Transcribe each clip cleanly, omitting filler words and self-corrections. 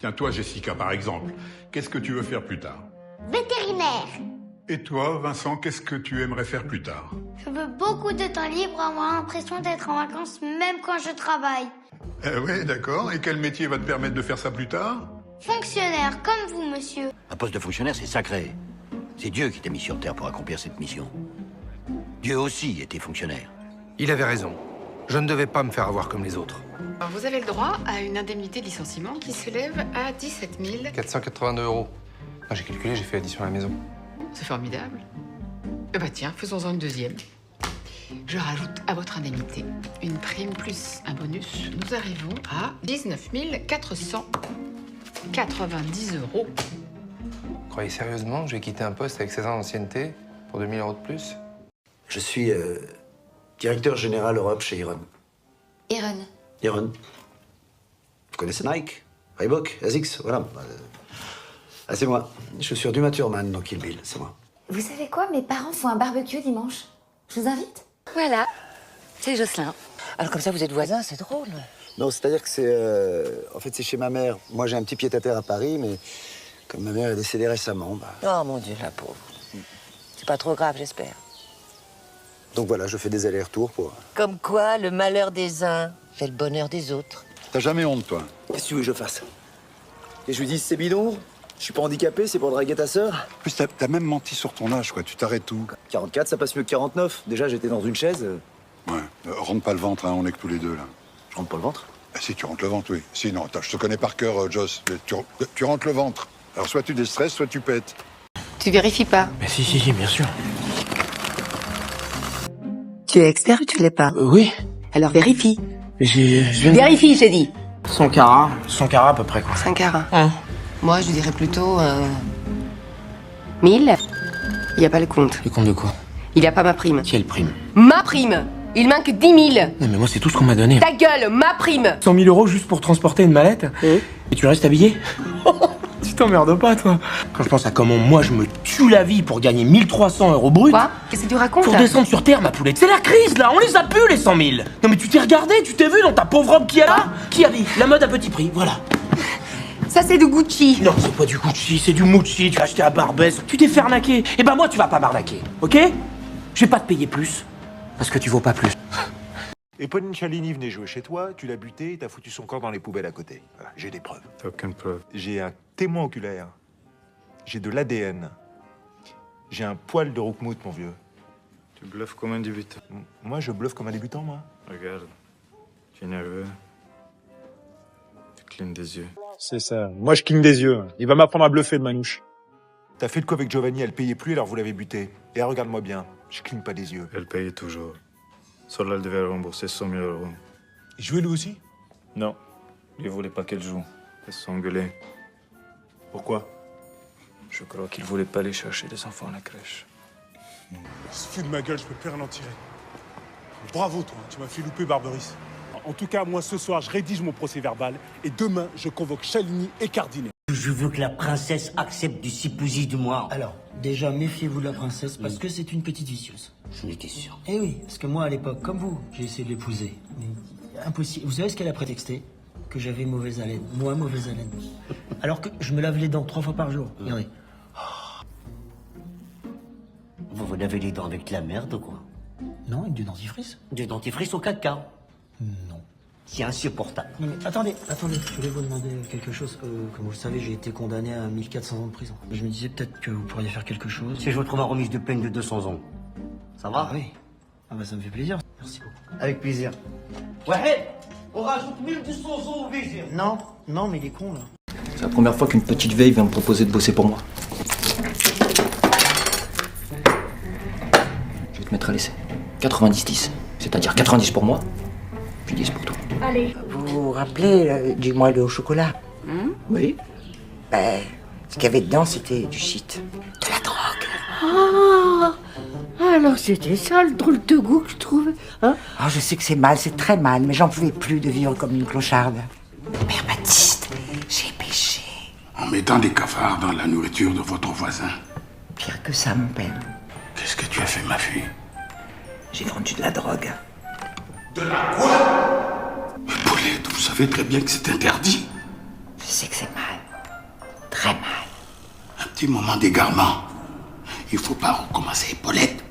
Tiens, toi, Jessica, par exemple, qu'est-ce que tu veux faire plus tard? Vétérinaire. Et toi, Vincent, qu'est-ce que tu aimerais faire plus tard? Je veux beaucoup de temps libre, avoir l'impression d'être en vacances même quand je travaille. Ouais, d'accord. Et quel métier va te permettre de faire ça plus tard? Fonctionnaire, comme vous, monsieur. Un poste de fonctionnaire, c'est sacré. C'est Dieu qui t'a mis sur Terre pour accomplir cette mission. Dieu aussi était fonctionnaire. Il avait raison. Je ne devais pas me faire avoir comme les autres. Alors, vous avez le droit à une indemnité de licenciement qui s'élève à 17 000. 482 €. Ah, j'ai calculé, j'ai fait l'addition à la maison. C'est formidable. Eh ben tiens, faisons-en une deuxième. Je rajoute à votre indemnité une prime plus un bonus. Nous arrivons à 19 490 €. Vous croyez sérieusement que je vais quitter un poste avec 16 ans d'ancienneté pour 2000 € de plus? Je suis directeur général Europe chez Iron. Iron. Iron. Vous connaissez Nike, Reebok, Asics, voilà. Ah, c'est moi. Chaussures d'Uma Thurman dans Kill Bill, c'est moi. Vous savez quoi? Mes parents font un barbecue dimanche. Je vous invite. Voilà, c'est Jocelyn. Alors comme ça, vous êtes voisins, c'est drôle. Non, c'est-à-dire que c'est... en fait, c'est chez ma mère. Moi, j'ai un petit pied-à-terre à Paris, mais comme ma mère est décédée récemment, bah... Oh mon Dieu, la pauvre. C'est pas trop grave, j'espère. Donc voilà, je fais des allers-retours pour... Comme quoi, le malheur des uns fait le bonheur des autres. T'as jamais honte, toi? Qu'est-ce que tu veux que je fasse? Et je lui dis, c'est bidon, je suis pas handicapé, c'est pour draguer ta sœur. En plus, t'as même menti sur ton âge, quoi. Tu t'arrêtes où? 44, ça passe mieux que 49. Déjà, j'étais dans une chaise. Ouais. Rentre pas le ventre, hein. On est que tous les deux, là. Je rentre pas le ventre. Ah, si, tu rentres le ventre, oui. Si, non, attends, je te connais par cœur, Joss. Tu rentres le ventre. Alors, soit tu déstresses, soit tu pètes. Tu vérifies pas? Mais si, bien sûr. Tu es expert ou tu l'es pas? Oui. Alors vérifie. Je viens de... Vérifie, j'ai dit. 100 carats. 100 carats à peu près, quoi. 5 carats. Hein. Moi, je dirais plutôt 1000. Il n'y a pas le compte. Le compte de quoi? Il n'y a pas ma prime. Quelle prime? Ma prime! Il manque 10 000. Non, mais moi, c'est tout ce qu'on m'a donné. Ta gueule, ma prime! 100 000 € juste pour transporter une mallette? Et tu restes habillé? Tu t'emmerdes pas, toi? Quand je pense à comment moi je me tue la vie pour gagner 1300 € brut. Quoi? Qu'est-ce que tu racontes? Pour descendre sur terre, ma poulette. C'est la crise, là. On les a plus, les 100 000. Non, mais tu t'es regardé, tu t'es vu dans ta pauvre robe qui a là? Qui a dit? La mode à petit prix, voilà. Ça, c'est du Gucci. Non, c'est pas du Gucci, c'est du Mucci. Tu as acheté à Barbès. Tu t'es fait arnaquer. Eh ben, moi, tu vas pas m'arnaquer, ok? Je vais pas te payer plus. Parce que tu vaux pas plus. Et Pauline Chalini venait jouer chez toi, tu l'as buté, t'as foutu son corps dans les poubelles à côté. Voilà, j'ai des preuves. T'as aucune preuve. J'ai un témoin oculaire. J'ai de l'ADN. J'ai un poil de Roukmout, mon vieux. Tu bluffes comme un débutant. Moi, je bluffe comme un débutant, moi. Regarde, tu es nerveux. Tu clignes des yeux. C'est ça. Moi, je cligne des yeux. Il va m'apprendre à bluffer de manouche. T'as fait de quoi avec Giovanni? Elle payait plus, alors vous l'avez buté. Et regarde-moi bien, je cligne pas des yeux. Elle payait toujours. Sola, elle devait rembourser 100 000 €. Il jouait lui aussi? Non, il voulait pas qu'elle joue. Elle s'engueulait. Pourquoi? Je crois qu'il voulait pas aller chercher les enfants à la crèche. Il se fout de ma gueule, je peux plus rien en tirer. Bravo, toi, tu m'as fait louper Barberis. En tout cas, moi, ce soir, je rédige mon procès-verbal et demain, je convoque Chalini et Cardinet. Je veux que la princesse accepte du supposé de moi. Alors, déjà, méfiez-vous de la princesse parce que c'est une petite vicieuse. J'en étais sûr. Eh oui, parce que moi, à l'époque, comme vous, j'ai essayé de l'épouser. Mais impossible. Vous savez ce qu'elle a prétexté? Que j'avais mauvaise haleine. Moi, mauvaise haleine. Alors que je me lave les dents 3 fois par jour. Regardez. Vous vous lavez les dents avec de la merde ou quoi? Non, avec du dentifrice. Du dentifrice au caca? Non. C'est insupportable. Non mais attendez, je voulais vous demander quelque chose. Comme vous le savez, j'ai été condamné à 1400 ans de prison. Je me disais peut-être que vous pourriez faire quelque chose. Si je vous trouve un remise de peine de 200 ans, ça va? Ah oui. Ah bah ça me fait plaisir. Merci beaucoup. Avec plaisir. Ouais, on rajoute 1200 ans au plaisir. Non, mais il est con là. C'est la première fois qu'une petite vieille vient me proposer de bosser pour moi. Je vais te mettre à l'essai. 90-10. C'est-à-dire 90 pour moi, puis 10 pour toi. Allez. Vous vous rappelez du moelleux au chocolat? Oui. Ben, ce qu'il y avait dedans, c'était du shit. De la drogue. Ah, alors c'était ça le drôle de goût que je trouvais, hein? Oh, je sais que c'est mal, c'est très mal, mais j'en pouvais plus de vivre comme une clocharde. Père Baptiste, j'ai péché. En mettant des cafards dans la nourriture de votre voisin. Pire que ça, mon père. Qu'est-ce que tu as fait, ma fille? J'ai vendu de la drogue. De la quoi? Mais Paulette, vous savez très bien que c'est interdit. Je sais que c'est mal. du moment d'égarement. Il faut pas recommencer, Paulette.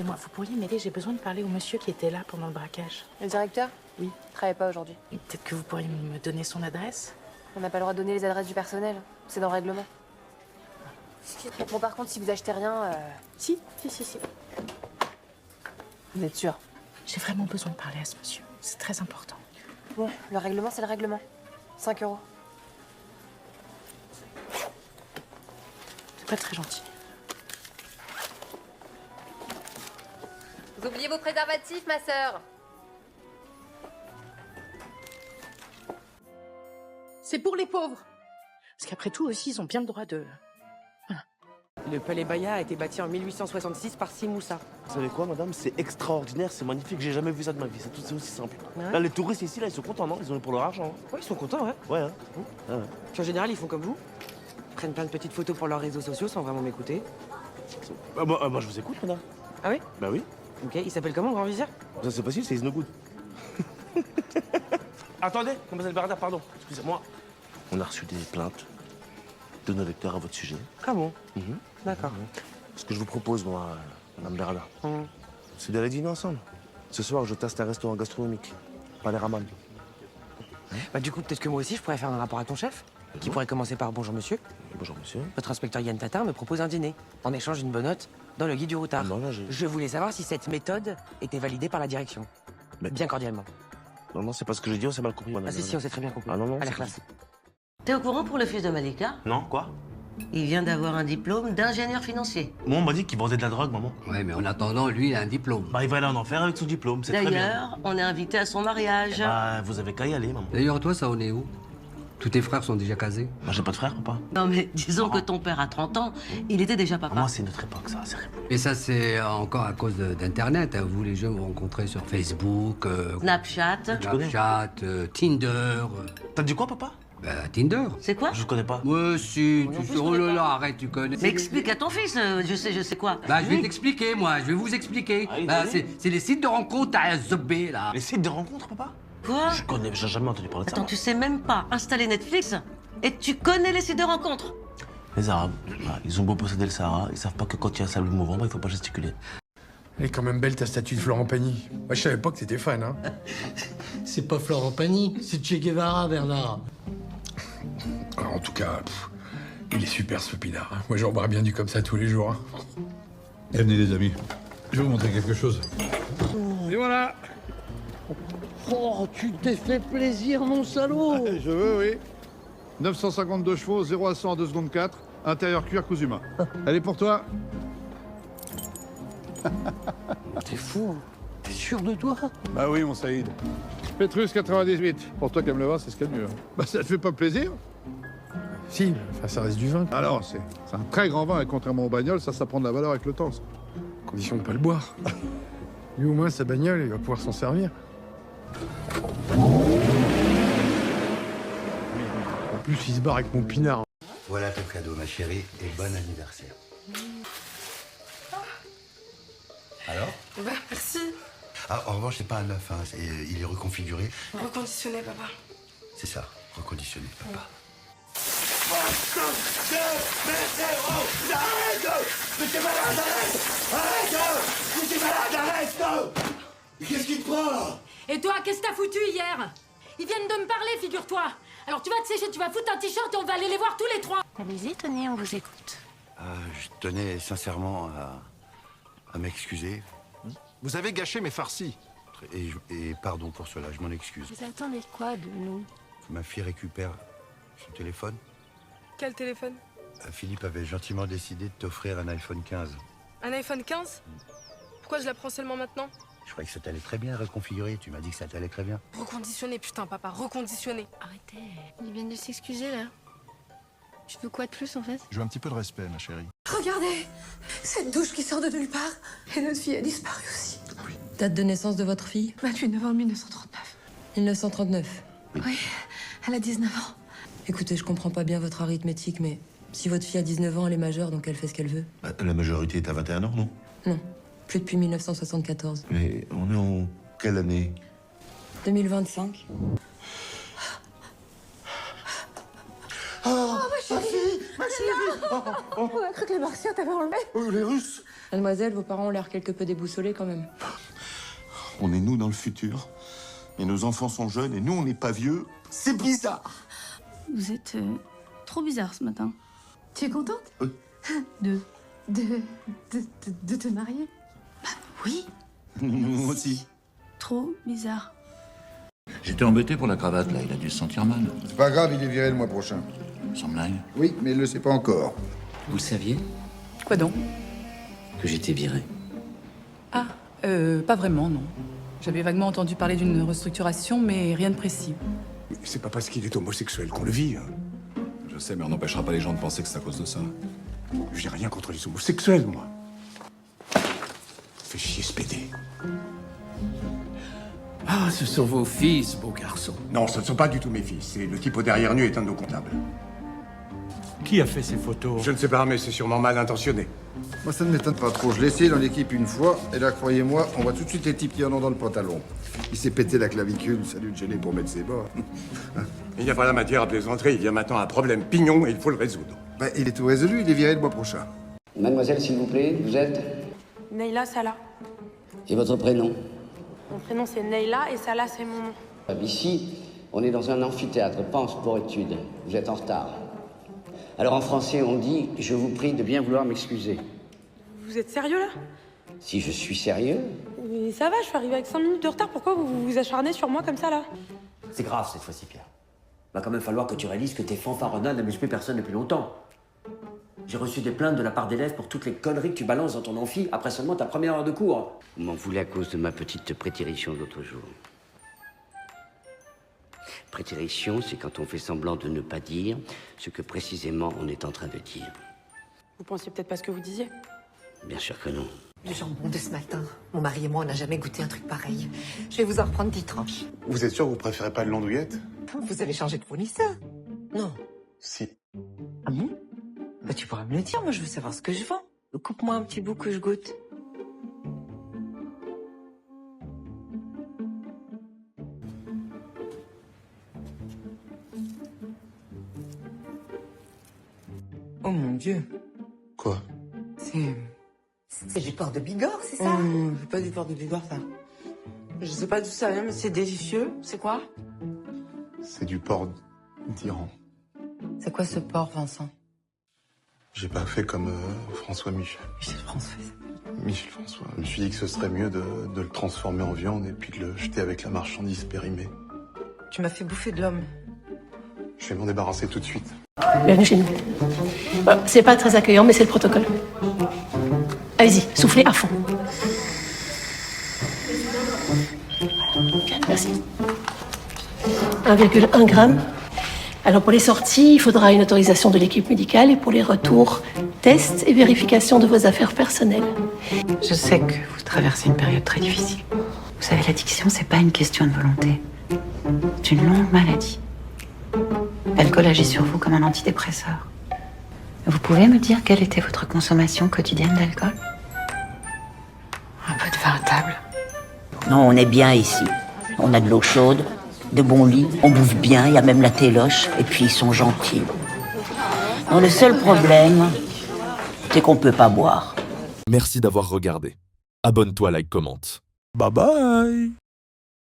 Moi, vous pourriez m'aider, j'ai besoin de parler au monsieur qui était là pendant le braquage. Le directeur? Oui. Il travaille pas aujourd'hui. Peut-être que vous pourriez me donner son adresse? On n'a pas le droit de donner les adresses du personnel. C'est dans le règlement. Bon, par contre, si vous achetez rien... Si. Vous êtes sûr? J'ai vraiment besoin de parler à ce monsieur. C'est très important. Bon, le règlement, c'est le règlement. 5 €. C'est pas très gentil. Vous oubliez vos préservatifs, ma sœur. C'est pour les pauvres. Parce qu'après tout aussi, ils ont bien le droit de... Le palais Baya a été bâti en 1866 par Si Moussa. Vous savez quoi, madame? C'est extraordinaire, c'est magnifique, j'ai jamais vu ça de ma vie, c'est aussi simple. Ouais. Là, les touristes ici, là, ils sont contents, non? Ils ont eu pour leur argent. Hein. Oui, ils sont contents, ouais. Ouais, hein. Ah ouais. Puis en général, ils font comme vous. Ils prennent plein de petites photos pour leurs réseaux sociaux sans vraiment m'écouter. Moi, je vous écoute, madame. Ah oui? Bah oui. Ok, il s'appelle comment, Grand Vizir? Ça, c'est facile, c'est Isnogoud. Attendez, mademoiselle Bernard, pardon, excusez-moi. On a reçu des plaintes de nos lecteurs à votre sujet. Ah bon? D'accord. Ce que je vous propose, moi, madame Bernard, c'est d'aller dîner ensemble. Ce soir, je teste un restaurant gastronomique, Palais Raman. Bah du coup, peut-être que moi aussi, je pourrais faire un rapport à ton chef, qui pourrait commencer par bonjour monsieur. Bonjour monsieur. Votre inspecteur Yann Tatar me propose un dîner, en échange d'une bonne note dans le guide du routard. Non, là, Je voulais savoir si cette méthode était validée par la direction. Bien cordialement. Non, c'est pas ce que j'ai dit, on s'est mal compris, madame. Ah si, on s'est très bien compris. Ah non, À la classe. T'es au courant pour le fils de Malika? Non, quoi? Il vient d'avoir un diplôme d'ingénieur financier. Moi, on m'a dit qu'il vendait de la drogue, maman. Ouais, mais en attendant, lui, il a un diplôme. Bah, il va aller en enfer avec son diplôme, c'est très bien. D'ailleurs, on est invité à son mariage. Bah, vous avez qu'à y aller, maman. D'ailleurs, toi, ça en est où? Tous tes frères sont déjà casés? Moi, j'ai pas de frère, papa. Non mais disons que ton père a 30 ans, il était déjà papa. Moi, c'est notre époque, ça, c'est Et ça, c'est encore à cause d'Internet. Hein. Vous, les jeunes, vous rencontrez sur Facebook, Snapchat. Tinder. T'as dit quoi, papa? Bah, Tinder. C'est quoi? Je connais pas. Ouais, si, oh là là, arrête, tu connais. Mais explique à ton fils, je sais quoi. Bah, je vais t'expliquer, moi, je vais vous expliquer. Bah, c'est les sites de rencontres à Zobé, là. Les sites de rencontres, papa? Quoi? Je connais, j'ai jamais entendu parler de ça. Attends, tu sais même pas installer Netflix et tu connais les sites de rencontres? Les Arabes, ils ont beau posséder le Sahara, ils savent pas que quand il y a un sable mouvant, il faut pas gesticuler. Elle est quand même belle ta statue de Florent Pagny. Moi je savais pas que t'étais fan, hein. C'est pas Florent Pagny, c'est Che Guevara, Bernard. Alors, en tout cas, il est super ce pinard. Hein. Moi j'en boirais bien du comme ça tous les jours. Hein. Et venez les amis, je vais vous montrer quelque chose. Et voilà. Oh, tu t'es fait plaisir, mon salaud. Je veux, oui. 952 chevaux, 0 à 100 en 2 secondes 4. Intérieur cuir cousu main. Elle est pour toi. T'es fou. T'es sûr de toi? Bah oui, mon Saïd. Pétrus 98. Pour toi qui aimes le vin, c'est ce qu'il y a de mieux. Bah ça te fait pas plaisir? Si, enfin ça reste du vin. Alors, c'est un très grand vin et contrairement aux bagnoles, ça prend de la valeur avec le temps. Ça. Condition de pas le boire. Lui au moins sa bagnole, il va pouvoir s'en servir. En plus, il se barre avec mon pinard. Voilà ton cadeau, ma chérie, et bon anniversaire. Alors? Bah, merci. Ah, en revanche, c'est pas un neuf, hein, il est reconfiguré. Reconditionné, papa. C'est ça, reconditionné, papa. Mais t'es malade, arrête! Mais t'es malade, arrête! Mais qu'est-ce qui te prend? Et toi, qu'est-ce que t'as foutu hier? Ils viennent de me parler, figure-toi. Alors tu vas te sécher, tu vas foutre un t-shirt et on va aller les voir tous les trois. Allez-y, tenez, on vous écoute. Je tenais sincèrement à m'excuser. Vous avez gâché mes farcis. Et pardon pour cela, je m'en excuse. Vous attendez quoi de nous? Ma fille récupère son téléphone. Quel téléphone? Philippe avait gentiment décidé de t'offrir un iPhone 15. Un iPhone 15? Pourquoi je la prends seulement maintenant? Je croyais que ça t'allait très bien reconfigurer. Tu m'as dit que ça t'allait très bien. Reconditionné, putain, papa, reconditionné. Arrêtez. Ils viennent de s'excuser, là. Tu veux quoi de plus, en fait? Je veux un petit peu de respect, ma chérie. Regardez, cette douche qui sort de nulle part. Et notre fille a disparu aussi. Date de naissance de votre fille? 28 novembre 1939. 1939. Oui, elle a 19 ans. Écoutez, je comprends pas bien votre arithmétique, mais si votre fille a 19 ans, elle est majeure, donc elle fait ce qu'elle veut. La majorité est à 21 ans, non? Non, plus depuis 1974. Mais on est en quelle année? 2025. Oh, ma chérie! On a cru que les Martiens t'avaient enlevé. Les Russes. Mademoiselle, vos parents ont l'air quelque peu déboussolés quand même. On est nous dans le futur. Et nos enfants sont jeunes et nous, on n'est pas vieux. C'est bizarre. Vous êtes trop bizarre ce matin. Tu es contente De te marier? Bah oui. Moi aussi. Trop bizarre. J'étais embêté pour la cravate, là. Il a dû se sentir mal. C'est pas grave, il est viré le mois prochain. Sans blague. Oui, mais il le sait pas encore. Vous le saviez Quoi donc? que j'étais viré? Ah, pas vraiment, non. J'avais vaguement entendu parler d'une restructuration, mais rien de précis. C'est pas parce qu'il est homosexuel qu'on le vit. Je sais, mais on n'empêchera pas les gens de penser que c'est à cause de ça. J'ai rien contre les homosexuels, moi. Fais chier ce PD. Ah, ce sont vos fils, beau garçon. Non, ce ne sont pas du tout mes fils. C'est le type au derrière nu est un de nos comptables. Qui a fait ces photos? Je ne sais pas, mais c'est sûrement mal intentionné. Moi, ça ne m'étonne pas trop. Je l'ai essayé dans l'équipe une fois, et là, croyez-moi, on voit tout de suite les types qui en ont dans le pantalon. Il s'est pété la clavicule, ça a dû le gêner pour mettre ses bas. Il n'y a pas la matière à plaisanterie. Il y a maintenant un problème pignon et il faut le résoudre. Ben, il est tout résolu, il est viré le mois prochain. Mademoiselle, s'il vous plaît, vous êtes? Neila Salah. Et votre prénom? Mon prénom c'est Neila et Salah c'est mon nom. Ici, on est dans un amphithéâtre, pas en sport-études. Vous êtes en retard. Alors en français, on dit « Je vous prie de bien vouloir m'excuser Vous êtes sérieux là ». Si je suis sérieux? Mais ça va, je suis arrivée avec 5 minutes de retard, pourquoi vous vous acharnez sur moi comme ça là? C'est grave cette fois-ci, Pierre. Va quand même falloir que tu réalises que tes fanfaronnades n'amusent plus personne depuis longtemps. J'ai reçu des plaintes de la part d'élèves pour toutes les conneries que tu balances dans ton amphi après seulement ta première heure de cours. Vous m'en voulez à cause de ma petite prétérition de l'autre jour. Prétérition, c'est quand on fait semblant de ne pas dire ce que précisément on est en train de dire. Vous pensiez peut-être pas ce que vous disiez? Bien sûr que non. Le jambon de ce matin. Mon mari et moi, on n'a jamais goûté un truc pareil. Je vais vous en reprendre 10 tranches. Vous êtes sûr que vous préférez pas le l'andouillette? Vous avez changé de fournisseur? Non. Si. Ah bon? Bah tu pourras me le dire, moi je veux savoir ce que je vends. Coupe-moi un petit bout que je goûte. Oh mon Dieu. Quoi? C'est du porc de Bigorre, c'est ça? C'est pas du porc de Bigorre, ça. Je sais pas d'où ça vient, mais c'est délicieux. C'est quoi? C'est du porc d'Iran. C'est quoi ce porc, Vincent? J'ai pas fait comme François Michel. Michel François. Michel François. Je me suis dit que ce serait mieux de le transformer en viande et puis de le jeter avec la marchandise périmée. Tu m'as fait bouffer de l'homme. Je vais m'en débarrasser tout de suite. Bienvenue chez nous. Bon, c'est pas très accueillant, mais c'est le protocole. Allez-y, soufflez à fond. Voilà. Merci. 1,1 gramme. Alors pour les sorties, il faudra une autorisation de l'équipe médicale et pour les retours, tests et vérification de vos affaires personnelles. Je sais que vous traversez une période très difficile. Vous savez, l'addiction, c'est pas une question de volonté. C'est une longue maladie. L'alcool agit sur vous comme un antidépresseur. Vous pouvez me dire quelle était votre consommation quotidienne d'alcool? Un peu de vin à table. Non, on est bien ici. On a de l'eau chaude, de bons lits, on bouffe bien, il y a même la téloche, et puis ils sont gentils. Non, le seul problème, c'est qu'on peut pas boire. Merci d'avoir regardé. Abonne-toi, like, commente. Bye bye.